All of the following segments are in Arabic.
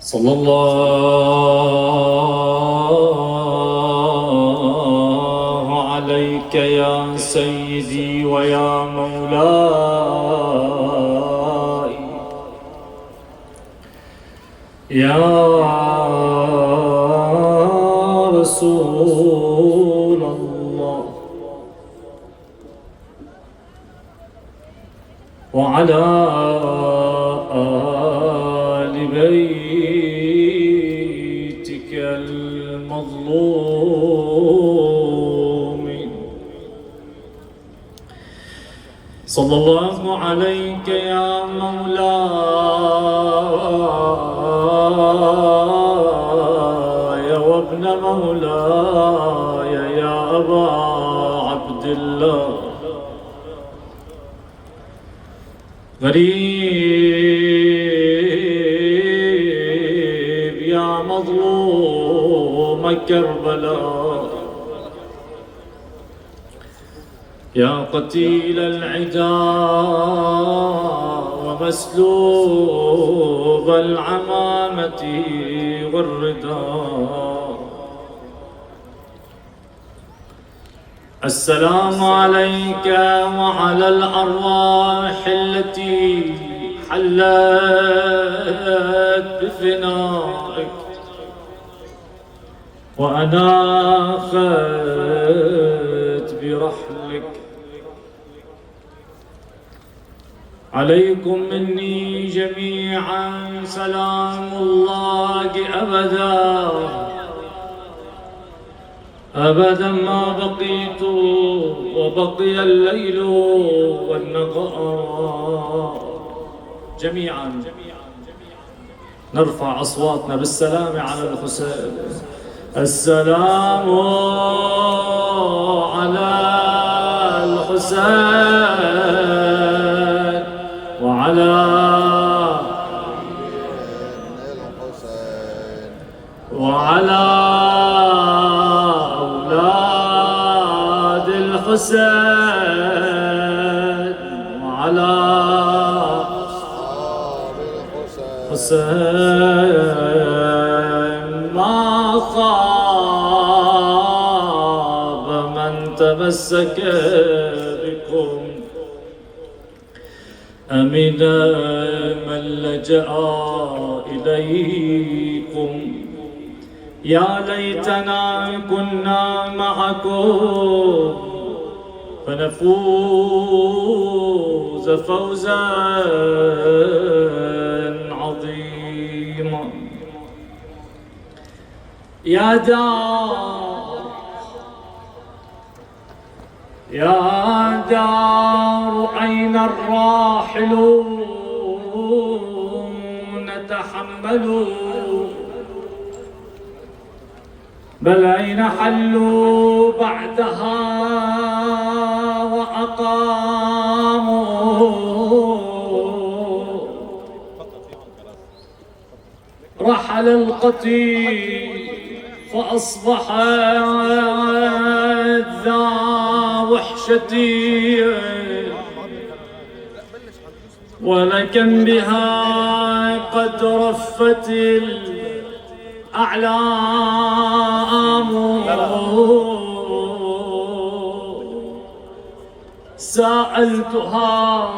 صلى الله عليك يا سيدي ويا مولاي يا رسول الله، وعلى آل بيتك المظلومين. صلى الله عليك يا مولاي وابن مولاي يا أبا عبد الله. غريب يا مظلوم كربلاء، يا قتيل العداء ومسلوب العمامة والرداء. السلام عليك وعلى الأرواح التي حلت بفنائك وأناخت برحلك. عليكم مني جميعا سلام الله أبدا أبدا ما بقيت وبقي الليل والنهار. جميعا نرفع أصواتنا بالسلام على الحسين. السلام على الحسين وعلى أولاد الحسين وعلى الحسين. ما خاب من تمسك بكم، أمن من لجأ إليكم. يا ليتنا كنا معكم فنفوز فوزا عظيما. يا دار أين الراحلون تحملوا، بل أين حلوا بعدها وأقاموا. رحل القتيل فأصبحت ذا وحشتي، ولكن بها قد رفت الأعلام. سألتها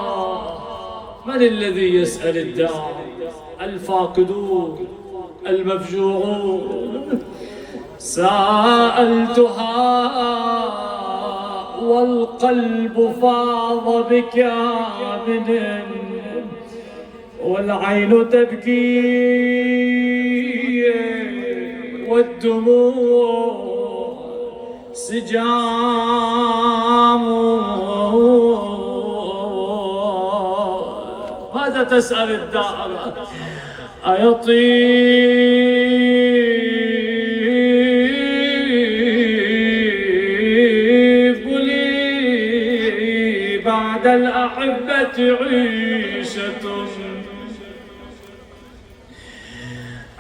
من الذي يسأل الداع؟ الفاقدون المفجوعون. سألتها والقلب فاض بكامن والعين تبكي والدموع سجام. ماذا تسأل الدار؟ أيطيب لي بعد الأحبة عيشة،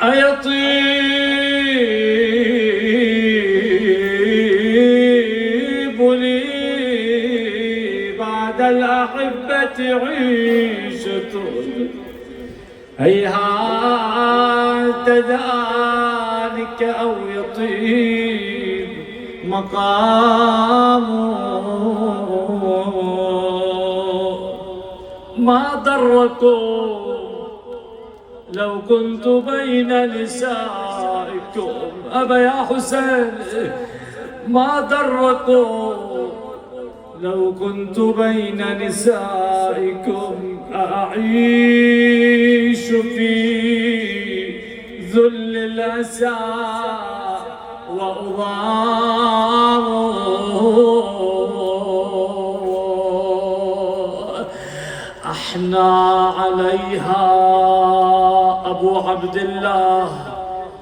أيطيب لي بعد الأحبة عيشة. هيهات ذلك أو يطيب مقامه ما ضركم لو كنت بين نسائكم. أبا يا حسين ما ضركم لو كنت بين نسائكم أعيش في ذل الأسى وأضام. أحنى عليها أبو عبد الله،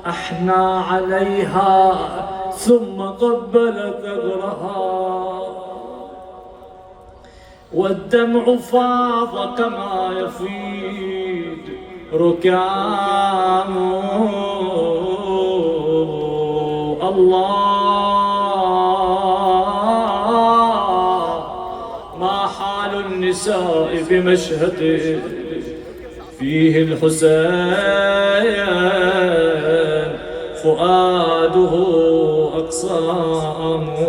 أحنى عليها ثم قبل ثغرها، والدمع فاض كما يفيض ركامه. الله ما حال النساء بمشهد فيه الحسين فؤاده أقسامه.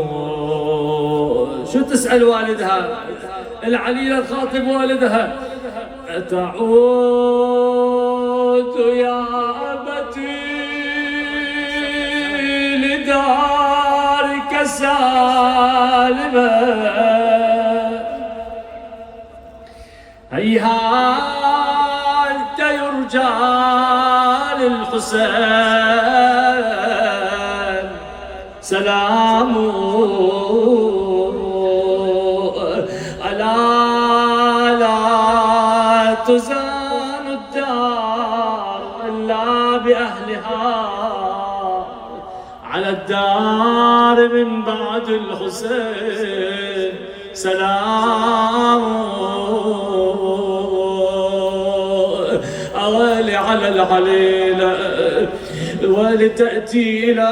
شو تسأل والدها العليلة تخاطب والدها؟ أتعود يا أبتي لدارك سالما؟ هيهات يرجى للحسين سلامه. ألا لا تزال الدار إلا بأهلها، على الدار من بعد الحسين سلامه. أوالي على العليلة ولتأتي إلى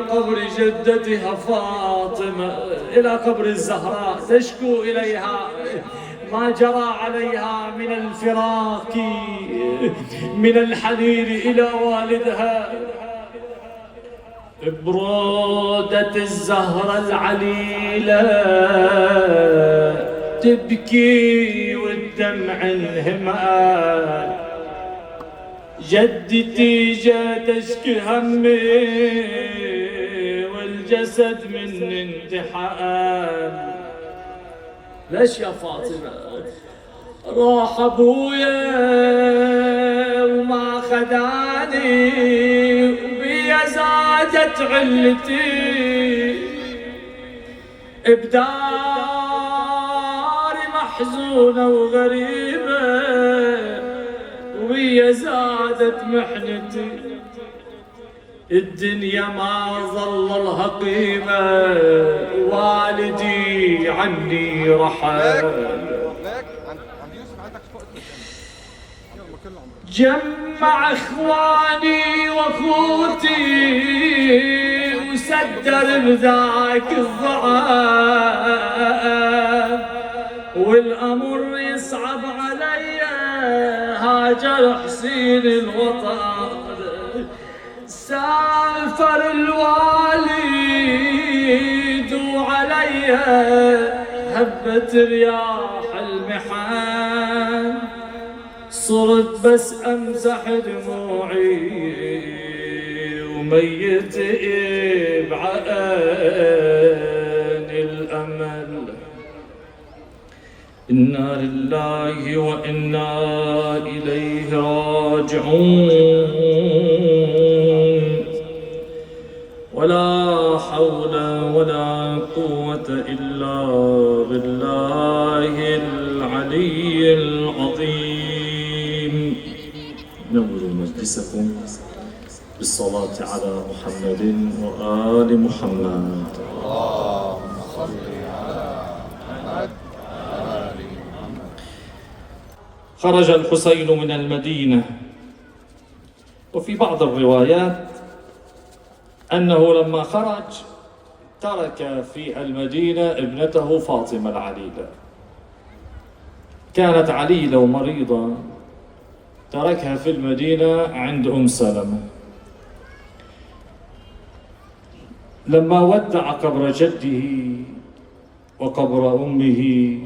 قبر جدتها فاطمة، إلى قبر الزهراء، تشكو إليها ما جرى عليها من الفراق من الحنين إلى والدها. برودة الزهرة العليلة تبكي والدمع انهمال، جدتي جا تشكي همي والجسد من انتحال. ليش يا فاطمة؟ راح ابويا وما خداني وبيا زادت علتي، بداري محزونة وغريبة وبيا زادت محنتي، الدنيا ما ظل لها قيمة، والدي عني رحل. جمع اخواني واخوتي وسدر بذاك الضعف، والامر يصعب علي هاجر حسين الوطن. سافر الوالد وعلي هبت رياح المحن، صرت بس امسح دموعي وميت بعين الامل. إنا لله وإنا إليه راجعون، ولا حول ولا قوة إلا بالله العلي العظيم. نوروا مجلسكم بالصلاة على محمد وآل محمد. اللهم صل على محمد. خرج الحسين من المدينة، وفي بعض الروايات أنه لما خرج ترك في المدينة ابنته فاطمة العليلة. كانت عليلة مريضة، تركها في المدينة عند أم سلمة. لما ودع قبر جده وقبر أمه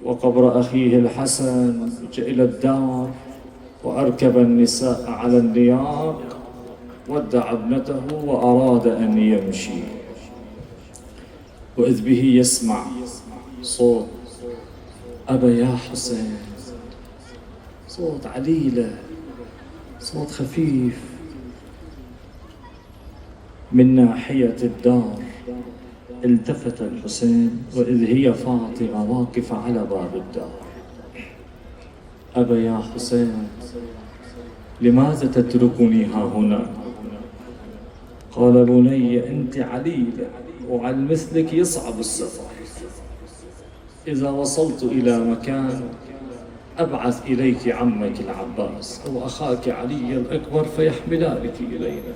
وقبر أخيه الحسن، جاء إلى الدار وأركب النساء على النياق، ودع ابنته وأراد أن يمشي، وإذ به يسمع صوت أبا يا حسين، صوت عليلة، صوت خفيف من ناحية الدار. التفت الحسين وإذ هي فاطمة واقفة على باب الدار. أبا يا حسين، لماذا تتركني ها هنا؟ قال بني أنت عليلة، وعلى مثلك يصعب السفر، إذا وصلت إلى مكان أبعث إليك عمك العباس أو أخاك علي الأكبر فيحملانك إلينا.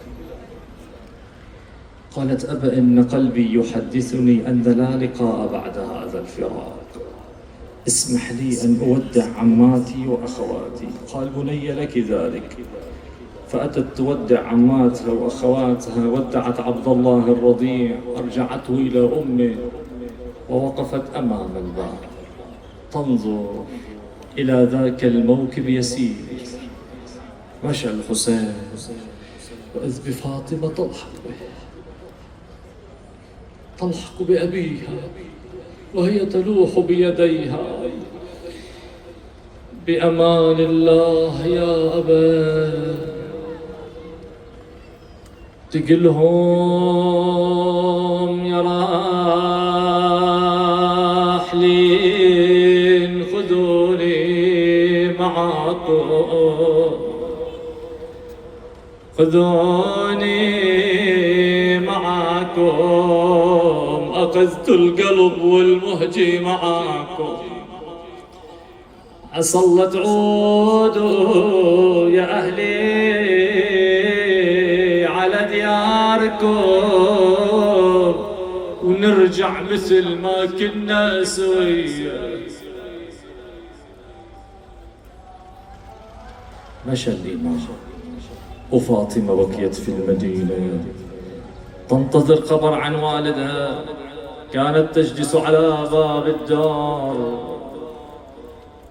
قالت أبا إن قلبي يحدثني أن لا لقاء بعد هذا الفراق، اسمح لي أن أودع عماتي وأخواتي. قال بني لك ذلك. فأتت تودع عماتها وأخواتها، ودعت عبد الله الرضيع، أرجعته إلى أمه ووقفت أمام الباب تنظر إلى ذاك الموكب يسير. مشى الحسين وإذ بفاطمة تلحق بأبيها وهي تلوح بيديها: بأمان الله يا أبا. تقلهم يا راحلين خذوني معكم، خذوني معكم، أخذت القلب والمهجي معكم، عسى الله تعودوا يا أهلي على دياركم، ونرجع مثل ما كنا سويا. مشى الإمام وفاطمة بقيت في المدينة تنتظر خبر عن والدها. كانت تجلس على باب الدار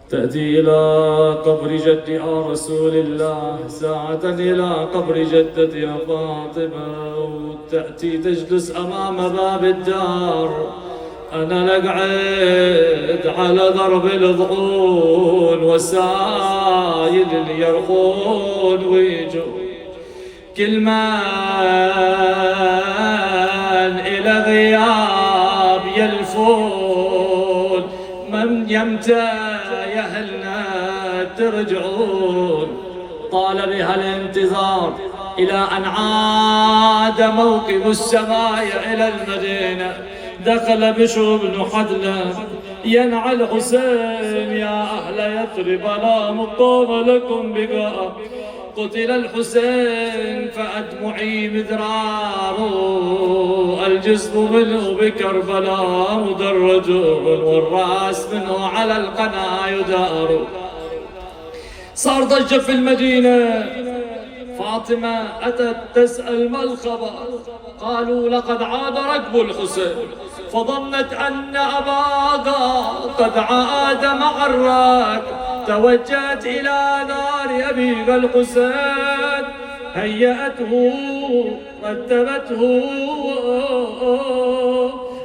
تأتي إلى قبر جد رسول الله، ساعة إلى قبر جدتها فاطمة، وتأتي تجلس أمام باب الدار. أنا لقعد على ضرب الضعون وسايل اليرقون، ويجوا كل من إلى غياب يلفون، من يمتى يا أهلنا ترجعون. طال بها الانتظار إلى أن عاد موكب السماء إلى المدينة. دخل بشر بن حدلة ينعى الحسين: يا أهل يثرب لا مقام لكم بقاء، قتل الحسين فأدمعي مذرار، الجسم منه بكربلاء مدرج، والرأس منه على القنا يدار. صار ضجة في المدينة. فاطمة أتت تسأل ما الخبر، قالوا لقد عاد ركب الحسين، فظنت أن أباها قد عاد مع الراكب. توجهت إلى دار أبيها الحسين، هيأته رتبته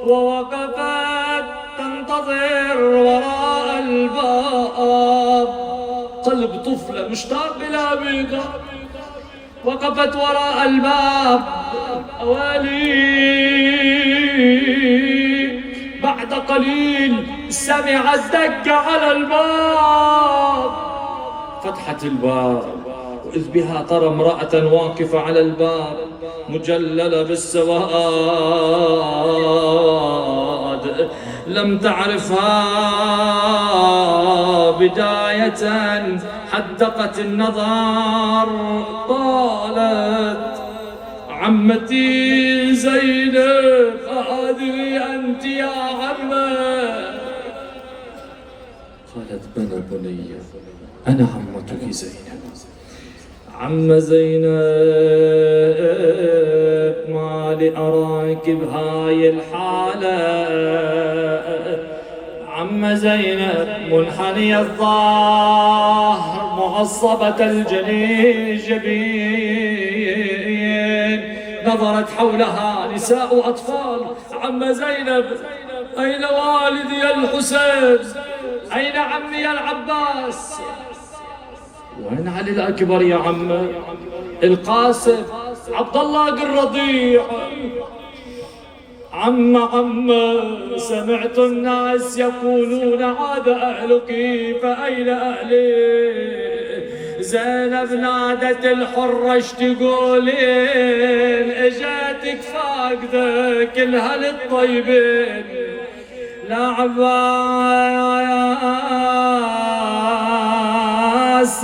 ووقفت تنتظر وراء الباب. قلب طفلة مشتاق إلى أبيها، وقفت وراء الباب. أوالي بعد قليل سمعت دق على الباب. فتحت الباب وإذ بها ترى امرأة واقفة على الباب مجللة بالسواد، لم تعرفها بداية، حدقت النظر. قالت: عمتي زينب، هذه أنت يا عمة. قالت: بلى بني، أنا عمتك زينب. عم زينب، ما لي أراك راكب هاي الحالة عم زينب منحني الظهر معصبة الجبين، نظرت حولها نساء وأطفال. عم زينب أين والدي الحسين؟ أين عمي العباس؟ وين علي الأكبر يا عم؟ القاسم عبد الله الرضيع. عم سمعت الناس يقولون عاد أهلك فأين أهلي؟ زينب نادت الحرة اش تقولين؟ اجاتك فاقدة كل هالطيبين، لا عباس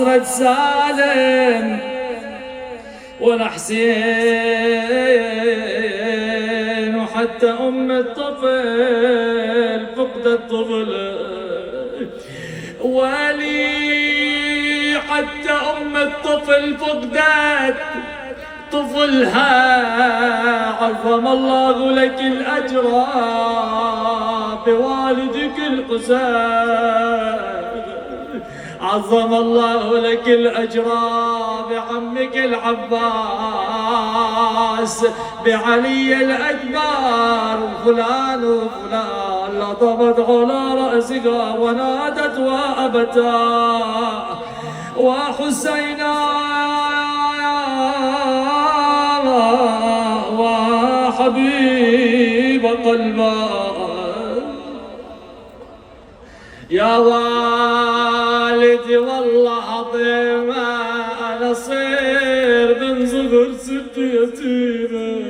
رد سالم ولا حسين، وحتى أم الطفل فقدت طفل. ولي حتى أم الطفل فقدت طفلها. عظم الله لك الأجر بوالدك الحسين، عظم الله لك الأجر بعمك العباس، بعلي الأكبر. وفلان وفلان لطمت على رأسها ونادت وأبتا وحسينا وحبيب قلبا. يا والدي والله عظيم أنا صير من صغر ست يتيمة،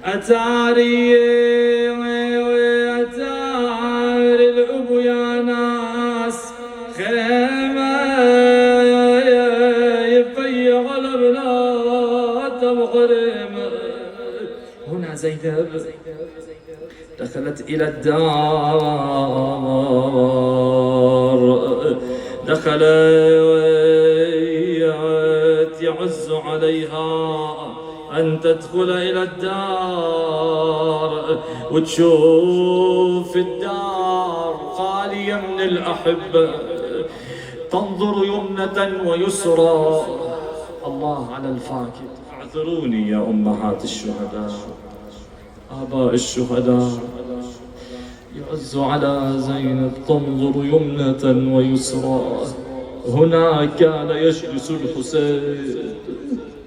أتاري الأبو يا ناس خيمة يبيع البنات وحرمة. هنا زينب دخلت إلى الدار، دخلت يعز عليها أن تدخل إلى الدار وتشوف الدار خالية من الأحبة، تنظر يمنة ويسرى. الله على الفاكد. اعذروني يا أمهات الشهداء، آباء الشهداء، يعز على زينب تنظر يمنة ويسرى. هنا كان يجلس الحسين،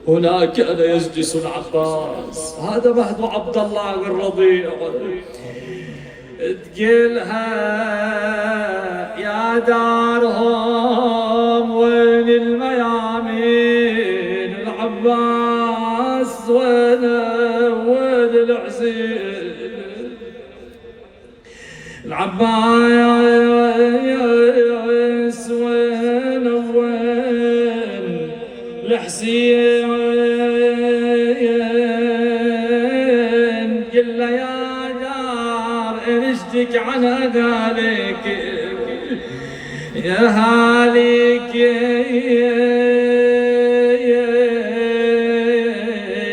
هنا كان يجلس العباس. هذا مهد عبد الله الرضيع. تقلها يا دارهم وين الميامين؟ العباس وين الحسين؟ العباس وين الحسين؟ قل له يا دار انشتك عن هذالك يا هالك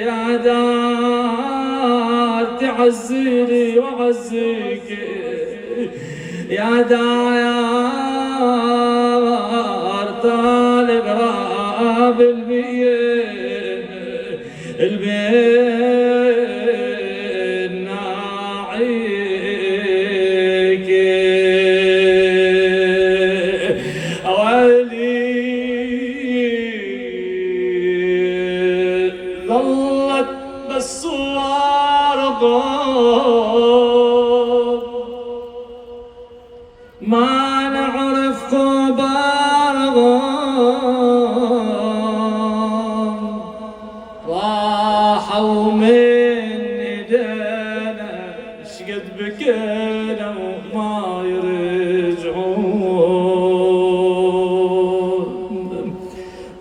يا دار تعزيني وعزيك يا دار طالب راب البين ناعيك أولي ظلت بالصوار ما نعرف خبرهم، راحوا من ايدينا شقد بكينا وما يرجعون،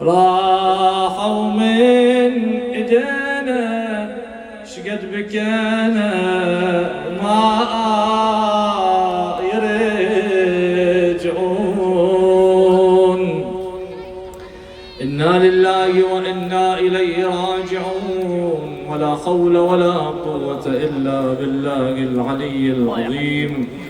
راحوا من ايدينا شقد بكينا ما يرجعون. إنا لله وإنا وإنا إليه راجعون، ولا حول ولا قوة إلا بالله العلي العظيم.